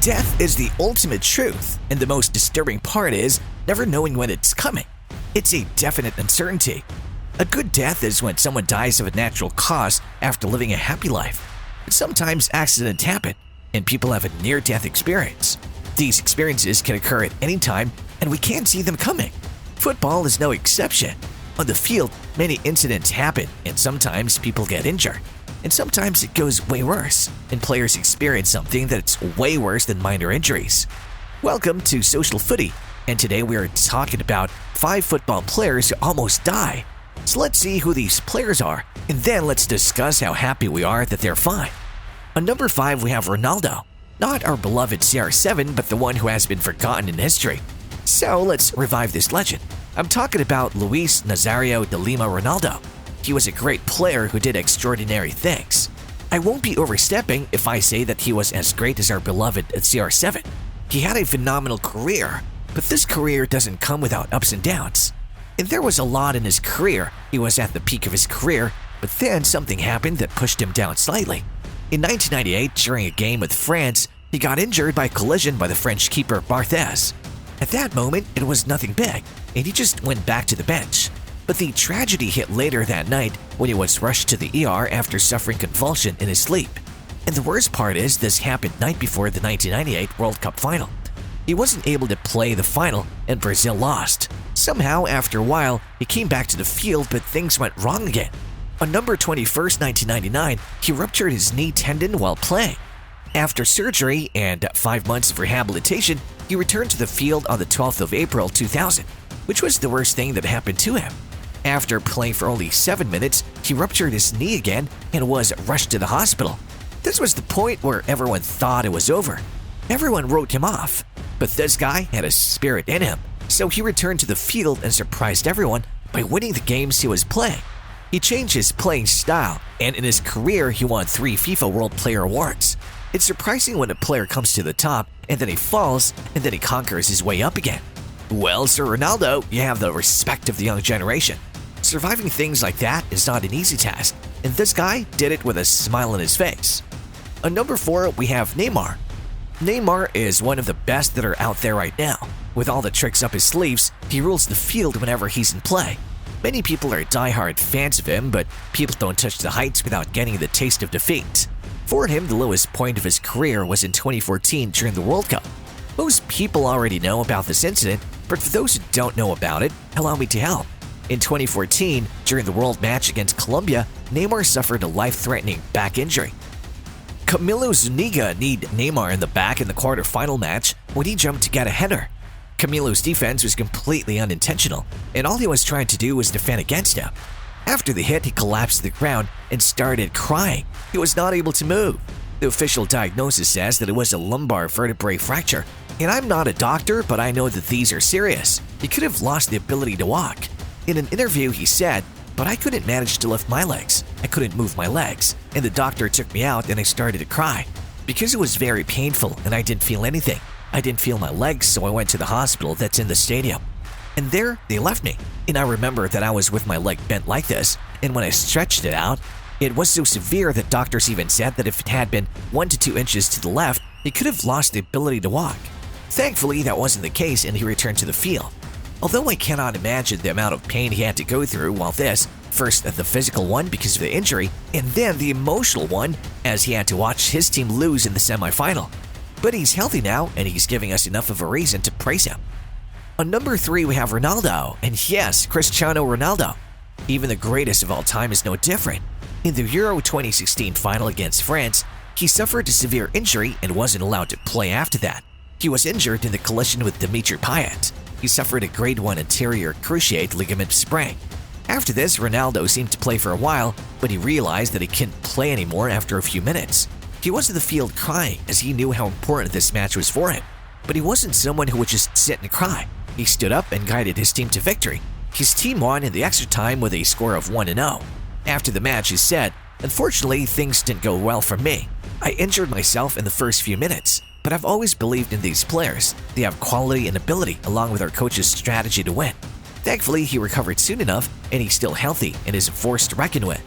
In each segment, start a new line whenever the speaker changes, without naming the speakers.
Death is the ultimate truth, and the most disturbing part is never knowing when it's coming. It's a definite uncertainty. A good death is when someone dies of a natural cause after living a happy life. But sometimes accidents happen, and people have a near-death experience. These experiences can occur at any time, and we can't see them coming. Football is no exception. On the field, many incidents happen, and sometimes people get injured. And sometimes it goes way worse, and players experience something that's way worse than minor injuries. Welcome to Social Footy, and today we are talking about 5 football players who almost die. So let's see who these players are, and then let's discuss how happy we are that they're fine. On number 5 we have Ronaldo. Not our beloved CR7, but the one who has been forgotten in history. So let's revive this legend. I'm talking about Luis Nazario de Lima Ronaldo. He was a great player who did extraordinary things. I won't be overstepping if I say that he was as great as our beloved CR7. He had a phenomenal career, but this career doesn't come without ups and downs. And there was a lot in his career. He was at the peak of his career, but then something happened that pushed him down slightly. In 1998, during a game with France, he got injured by a collision by the French keeper Barthez. At that moment, it was nothing big, and he just went back to the bench. But the tragedy hit later that night when he was rushed to the ER after suffering convulsion in his sleep. And the worst part is this happened night before the 1998 World Cup final. He wasn't able to play the final and Brazil lost. Somehow, after a while, he came back to the field, but things went wrong again. On November 21st, 1999, he ruptured his knee tendon while playing. After surgery and 5 months of rehabilitation, he returned to the field on the 12th of April 2000, which was the worst thing that happened to him. After playing for only 7 minutes, he ruptured his knee again and was rushed to the hospital. This was the point where everyone thought it was over. Everyone wrote him off. But this guy had a spirit in him, so he returned to the field and surprised everyone by winning the games he was playing. He changed his playing style, and in his career he won 3 FIFA World Player Awards. It's surprising when a player comes to the top and then he falls and then he conquers his way up again. Well, Sir Ronaldo, you have the respect of the young generation. Surviving things like that is not an easy task, and this guy did it with a smile on his face. On number 4, we have Neymar. Neymar is one of the best that are out there right now. With all the tricks up his sleeves, he rules the field whenever he's in play. Many people are diehard fans of him, but people don't touch the heights without getting the taste of defeat. For him, the lowest point of his career was in 2014 during the World Cup. Most people already know about this incident, but for those who don't know about it, allow me to help. In 2014, during the World match against Colombia, Neymar suffered a life-threatening back injury. Camilo Zuniga kneed Neymar in the back in the quarter-final match when he jumped to get a header. Camilo's defense was completely unintentional, and all he was trying to do was defend against him. After the hit, he collapsed to the ground and started crying. He was not able to move. The official diagnosis says that it was a lumbar vertebrae fracture, and I'm not a doctor, but I know that these are serious. He could have lost the ability to walk. In an interview, he said, "But I couldn't manage to lift my legs. I couldn't move my legs, and the doctor took me out and I started to cry. Because it was very painful and I didn't feel anything. I didn't feel my legs, so I went to the hospital that's in the stadium. And there, they left me. And I remember that I was with my leg bent like this, and when I stretched it out, it was so severe that doctors even said that if it had been 1 to 2 inches to the left, he could have lost the ability to walk. Thankfully, that wasn't the case and he returned to the field. Although I cannot imagine the amount of pain he had to go through while this, first the physical one because of the injury, and then the emotional one as he had to watch his team lose in the semifinal. But he's healthy now and he's giving us enough of a reason to praise him. On number 3 we have Ronaldo, and yes, Cristiano Ronaldo. Even the greatest of all time is no different. In the Euro 2016 final against France, he suffered a severe injury and wasn't allowed to play after that. He was injured in the collision with Dimitri Payet. He suffered a grade 1 anterior cruciate ligament sprain. After this, Ronaldo seemed to play for a while, but he realized that he couldn't play anymore after a few minutes. He was in the field crying as he knew how important this match was for him. But he wasn't someone who would just sit and cry. He stood up and guided his team to victory. His team won in the extra time with a score of 1-0. After the match, he said, "Unfortunately, things didn't go well for me. I injured myself in the first few minutes. But I've always believed in these players. They have quality and ability along with our coach's strategy to win. Thankfully, he recovered soon enough and he's still healthy and is a force to reckon with."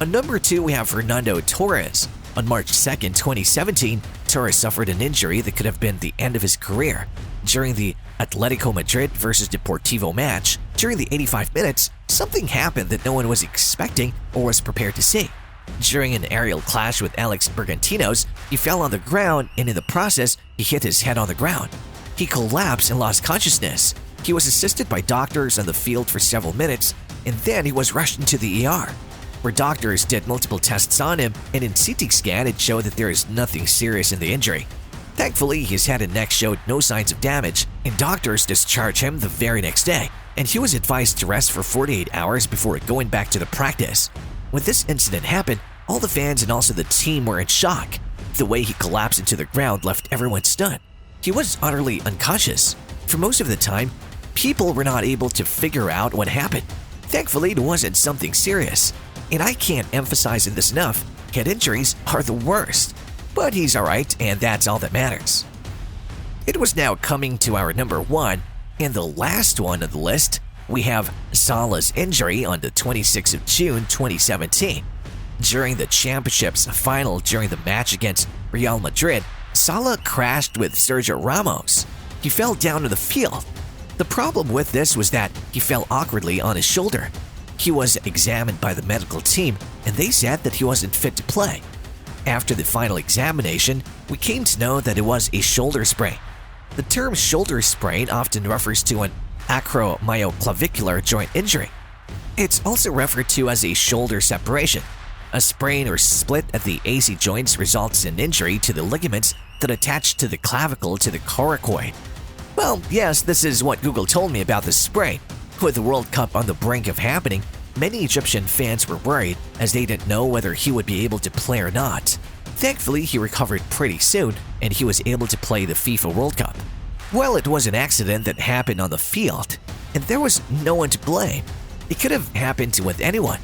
On number 2, we have Fernando Torres. On March 2, 2017, Torres suffered an injury that could have been the end of his career. During the Atletico Madrid versus Deportivo match, during the 85 minutes, something happened that no one was expecting or was prepared to see. During an aerial clash with Alex Bergantinos, he fell on the ground and in the process, he hit his head on the ground. He collapsed and lost consciousness. He was assisted by doctors on the field for several minutes, and then he was rushed into the ER, where doctors did multiple tests on him, and in CT scan it showed that there is nothing serious in the injury. Thankfully, his head and neck showed no signs of damage, and doctors discharged him the very next day, and he was advised to rest for 48 hours before going back to the practice. When this incident happened, all the fans and also the team were in shock. The way he collapsed into the ground left everyone stunned. He was utterly unconscious. For most of the time, people were not able to figure out what happened. Thankfully, it wasn't something serious. And I can't emphasize this enough, head injuries are the worst. But he's alright, and that's all that matters. It was now coming to our number 1, and the last one on the list, we have Salah's injury on the 26th of June 2017. During the championship's final during the match against Real Madrid, Salah crashed with Sergio Ramos. He fell down to the field. The problem with this was that he fell awkwardly on his shoulder. He was examined by the medical team, and they said that he wasn't fit to play. After the final examination, we came to know that it was a shoulder sprain. The term shoulder sprain often refers to an acromyoclavicular joint injury. It's also referred to as a shoulder separation. A sprain or split at the AC joints results in injury to the ligaments that attach to the clavicle to the coracoid. Well, yes, this is what Google told me about this sprain. With the World Cup on the brink of happening, many Egyptian fans were worried as they didn't know whether he would be able to play or not. Thankfully, he recovered pretty soon and he was able to play the FIFA World Cup. Well, it was an accident that happened on the field, and there was no one to blame. It could have happened with anyone.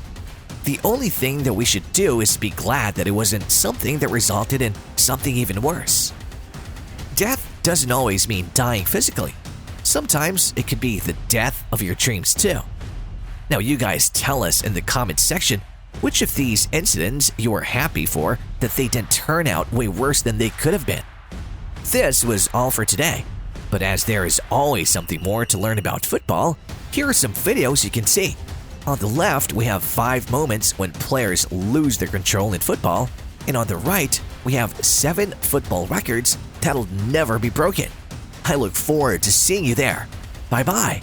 The only thing that we should do is be glad that it wasn't something that resulted in something even worse. Death doesn't always mean dying physically. Sometimes it could be the death of your dreams too. Now you guys tell us in the comments section which of these incidents you are happy for that they didn't turn out way worse than they could have been. This was all for today, but as there is always something more to learn about football, here are some videos you can see. On the left, we have 5 moments when players lose their control in football, and on the right, we have 7 football records that'll never be broken. I look forward to seeing you there. Bye-bye.